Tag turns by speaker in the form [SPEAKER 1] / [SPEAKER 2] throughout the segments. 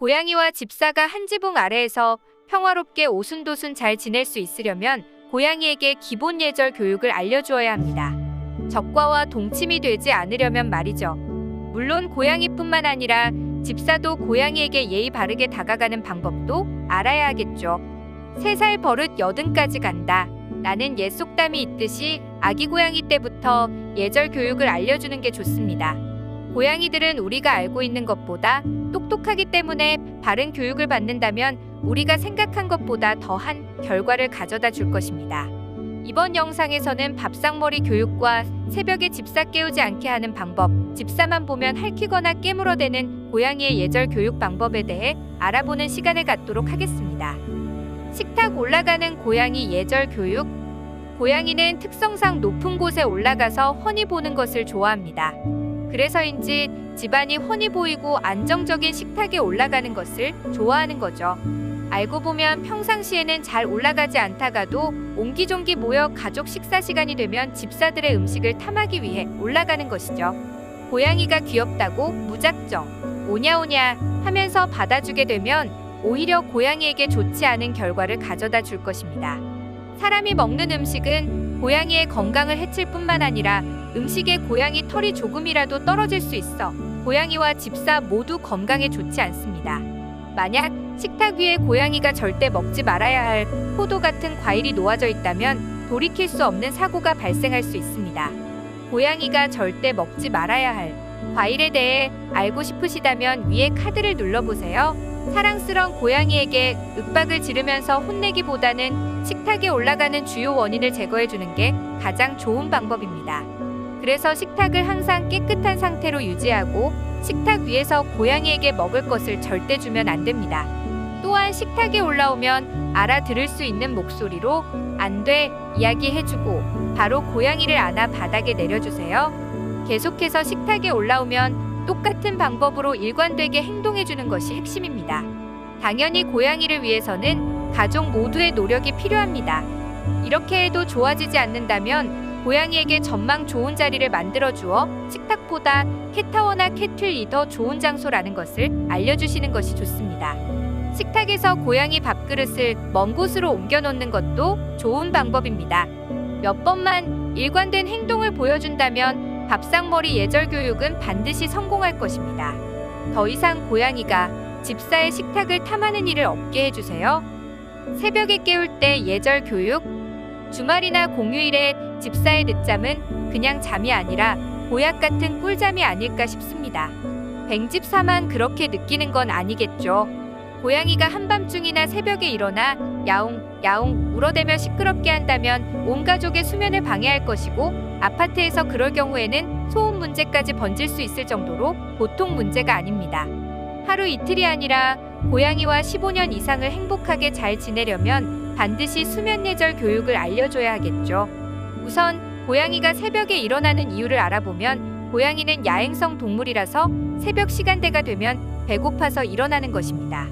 [SPEAKER 1] 고양이와 집사가 한 지붕 아래에서 평화롭게 오순도순 잘 지낼 수 있으려면 고양이에게 기본 예절 교육을 알려주어야 합니다. 적과와 동침이 되지 않으려면 말이죠. 물론 고양이뿐만 아니라 집사도 고양이에게 예의 바르게 다가가는 방법도 알아야 하겠죠. 3살 버릇 80까지 간다. 라는 옛 속담이 있듯이 아기 고양이 때부터 예절 교육을 알려주는 게 좋습니다. 고양이들은 우리가 알고 있는 것보다 똑똑하기 때문에 바른 교육을 받는다면 우리가 생각한 것보다 더한 결과를 가져다 줄 것입니다. 이번 영상에서는 밥상머리 교육과 새벽에 집사 깨우지 않게 하는 방법, 집사만 보면 핥히거나 깨물어대는 고양이의 예절 교육 방법에 대해 알아보는 시간을 갖도록 하겠습니다. 식탁 올라가는 고양이 예절 교육. 고양이는 특성상 높은 곳에 올라가서 훤히 보는 것을 좋아합니다. 그래서인지 집안이 훤히 보이고 안정적인 식탁에 올라가는 것을 좋아하는 거죠. 알고 보면 평상시에는 잘 올라가지 않다가도 옹기종기 모여 가족 식사 시간이 되면 집사들의 음식을 탐하기 위해 올라가는 것이죠. 고양이가 귀엽다고 무작정 오냐오냐 하면서 받아주게 되면 오히려 고양이에게 좋지 않은 결과를 가져다 줄 것입니다. 사람이 먹는 음식은 고양이의 건강을 해칠 뿐만 아니라 음식에 고양이 털이 조금이라도 떨어질 수 있어 고양이와 집사 모두 건강에 좋지 않습니다. 만약 식탁 위에 고양이가 절대 먹지 말아야 할 포도 같은 과일이 놓아져 있다면 돌이킬 수 없는 사고가 발생할 수 있습니다. 고양이가 절대 먹지 말아야 할 과일에 대해 알고 싶으시다면 위에 카드를 눌러보세요. 사랑스런 고양이에게 윽박을 지르면서 혼내기보다는 식탁에 올라가는 주요 원인을 제거해주는 게 가장 좋은 방법입니다. 그래서 식탁을 항상 깨끗한 상태로 유지하고 식탁 위에서 고양이에게 먹을 것을 절대 주면 안 됩니다. 또한 식탁에 올라오면 알아들을 수 있는 목소리로 안 돼 이야기해주고 바로 고양이를 안아 바닥에 내려주세요. 계속해서 식탁에 올라오면 똑같은 방법으로 일관되게 행동해주는 것이 핵심입니다. 당연히 고양이를 위해서는 가족 모두의 노력이 필요합니다. 이렇게 해도 좋아지지 않는다면 고양이에게 전망 좋은 자리를 만들어주어 식탁보다 캣타워나 캣휜이 더 좋은 장소라는 것을 알려주시는 것이 좋습니다. 식탁에서 고양이 밥그릇을 먼 곳으로 옮겨놓는 것도 좋은 방법입니다. 몇 번만 일관된 행동을 보여준다면 밥상머리 예절 교육은 반드시 성공할 것입니다. 더 이상 고양이가 집사의 식탁을 탐하는 일을 없게 해주세요. 새벽에 깨울 때 예절 교육. 주말이나 공휴일에 집사의 늦잠은 그냥 잠이 아니라 보약 같은 꿀잠이 아닐까 싶습니다. 뱅집사만 그렇게 느끼는 건 아니겠죠. 고양이가 한밤중이나 새벽에 일어나 야옹 야옹 울어대며 시끄럽게 한다면 온 가족의 수면을 방해할 것이고 아파트에서 그럴 경우에는 소음 문제까지 번질 수 있을 정도로 보통 문제가 아닙니다. 하루 이틀이 아니라 고양이와 15년 이상을 행복하게 잘 지내려면 반드시 수면 예절 교육을 알려줘야 하겠죠. 우선 고양이가 새벽에 일어나는 이유를 알아보면 고양이는 야행성 동물이라서 새벽 시간대가 되면 배고파서 일어나는 것입니다.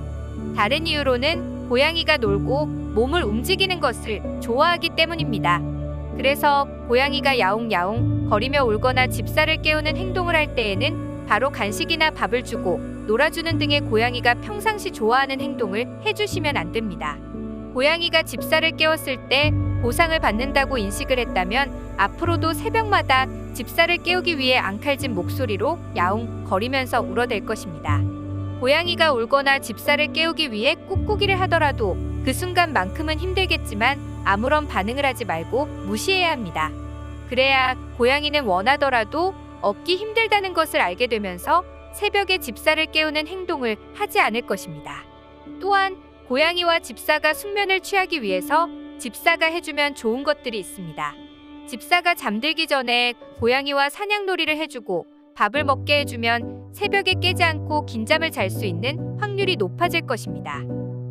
[SPEAKER 1] 다른 이유로는 고양이가 놀고 몸을 움직이는 것을 좋아하기 때문입니다. 그래서 고양이가 야옹야옹 거리며 울거나 집사를 깨우는 행동을 할 때에는 바로 간식이나 밥을 주고 놀아주는 등의 고양이가 평상시 좋아하는 행동을 해주시면 안 됩니다. 고양이가 집사를 깨웠을 때 보상을 받는다고 인식을 했다면 앞으로도 새벽마다 집사를 깨우기 위해 앙칼진 목소리로 야옹 거리면서 울어댈 것입니다. 고양이가 울거나 집사를 깨우기 위해 꾹꾹이를 하더라도 그 순간만큼은 힘들겠지만 아무런 반응을 하지 말고 무시해야 합니다. 그래야 고양이는 원하더라도 얻기 힘들다는 것을 알게 되면서 새벽에 집사를 깨우는 행동을 하지 않을 것입니다. 또한 고양이와 집사가 숙면을 취하기 위해서 집사가 해주면 좋은 것들이 있습니다. 집사가 잠들기 전에 고양이와 사냥놀이를 해주고 밥을 먹게 해주면 새벽에 깨지 않고 긴 잠을 잘 수 있는 확률이 높아질 것입니다.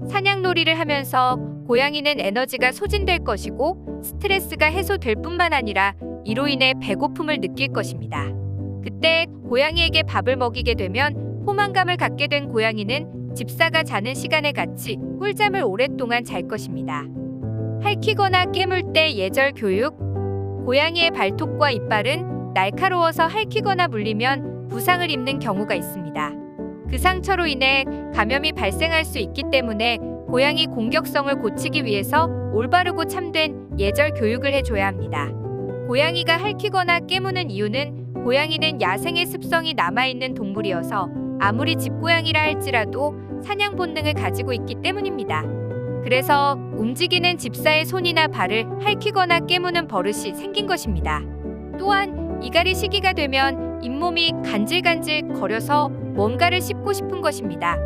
[SPEAKER 1] 사냥놀이를 하면서 고양이는 에너지가 소진될 것이고 스트레스가 해소될 뿐만 아니라 이로 인해 배고픔을 느낄 것입니다. 그때 고양이에게 밥을 먹이게 되면 포만감을 갖게 된 고양이는 집사가 자는 시간에 같이 꿀잠을 오랫동안 잘 것입니다. 핥히거나 깨물 때 예절 교육. 고양이의 발톱과 이빨은 날카로워서 핥히거나 물리면 부상을 입는 경우가 있습니다. 그 상처로 인해 감염이 발생할 수 있기 때문에 고양이 공격성을 고치기 위해서 올바르고 참된 예절 교육을 해줘야 합니다. 고양이가 핥히거나 깨무는 이유는 고양이는 야생의 습성이 남아있는 동물이어서 아무리 집고양이라 할지라도 사냥 본능을 가지고 있기 때문입니다. 그래서 움직이는 집사의 손이나 발을 핥히거나 깨무는 버릇이 생긴 것입니다. 또한 이갈이 시기가 되면 잇몸이 간질간질 거려서 뭔가를 씹고 싶은 것입니다.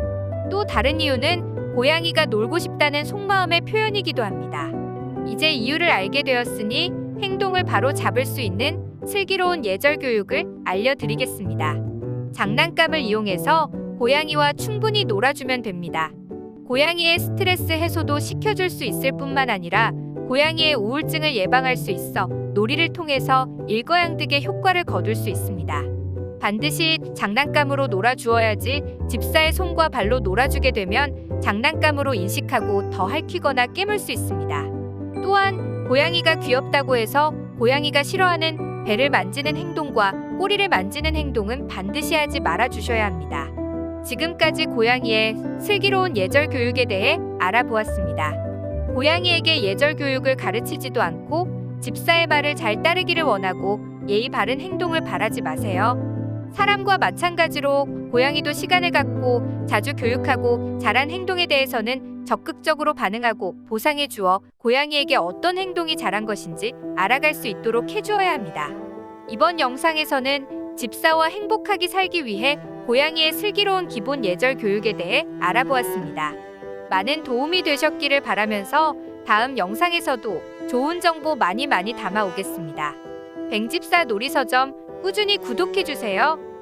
[SPEAKER 1] 또 다른 이유는 고양이가 놀고 싶다는 속마음의 표현이기도 합니다. 이제 이유를 알게 되었으니 행동을 바로 잡을 수 있는 슬기로운 예절 교육을 알려드리겠습니다. 장난감을 이용해서 고양이와 충분히 놀아주면 됩니다. 고양이의 스트레스 해소도 시켜줄 수 있을 뿐만 아니라 고양이의 우울증을 예방할 수 있어 놀이를 통해서 일거양득의 효과를 거둘 수 있습니다. 반드시 장난감으로 놀아주어야지 집사의 손과 발로 놀아주게 되면 장난감으로 인식하고 더 핥히거나 깨물 수 있습니다. 또한 고양이가 귀엽다고 해서 고양이가 싫어하는 배를 만지는 행동과 꼬리를 만지는 행동은 반드시 하지 말아주셔야 합니다. 지금까지 고양이의 슬기로운 예절 교육에 대해 알아보았습니다. 고양이에게 예절 교육을 가르치지도 않고 집사의 말을 잘 따르기를 원하고 예의 바른 행동을 바라지 마세요. 사람과 마찬가지로 고양이도 시간을 갖고 자주 교육하고 잘한 행동에 대해서는 적극적으로 반응하고 보상해 주어 고양이에게 어떤 행동이 잘한 것인지 알아갈 수 있도록 해주어야 합니다. 이번 영상에서는 집사와 행복하게 살기 위해 고양이의 슬기로운 기본 예절 교육에 대해 알아보았습니다. 많은 도움이 되셨기를 바라면서 다음 영상에서도 좋은 정보 많이 담아오겠습니다. 뱅집사 놀이서점 꾸준히 구독해주세요.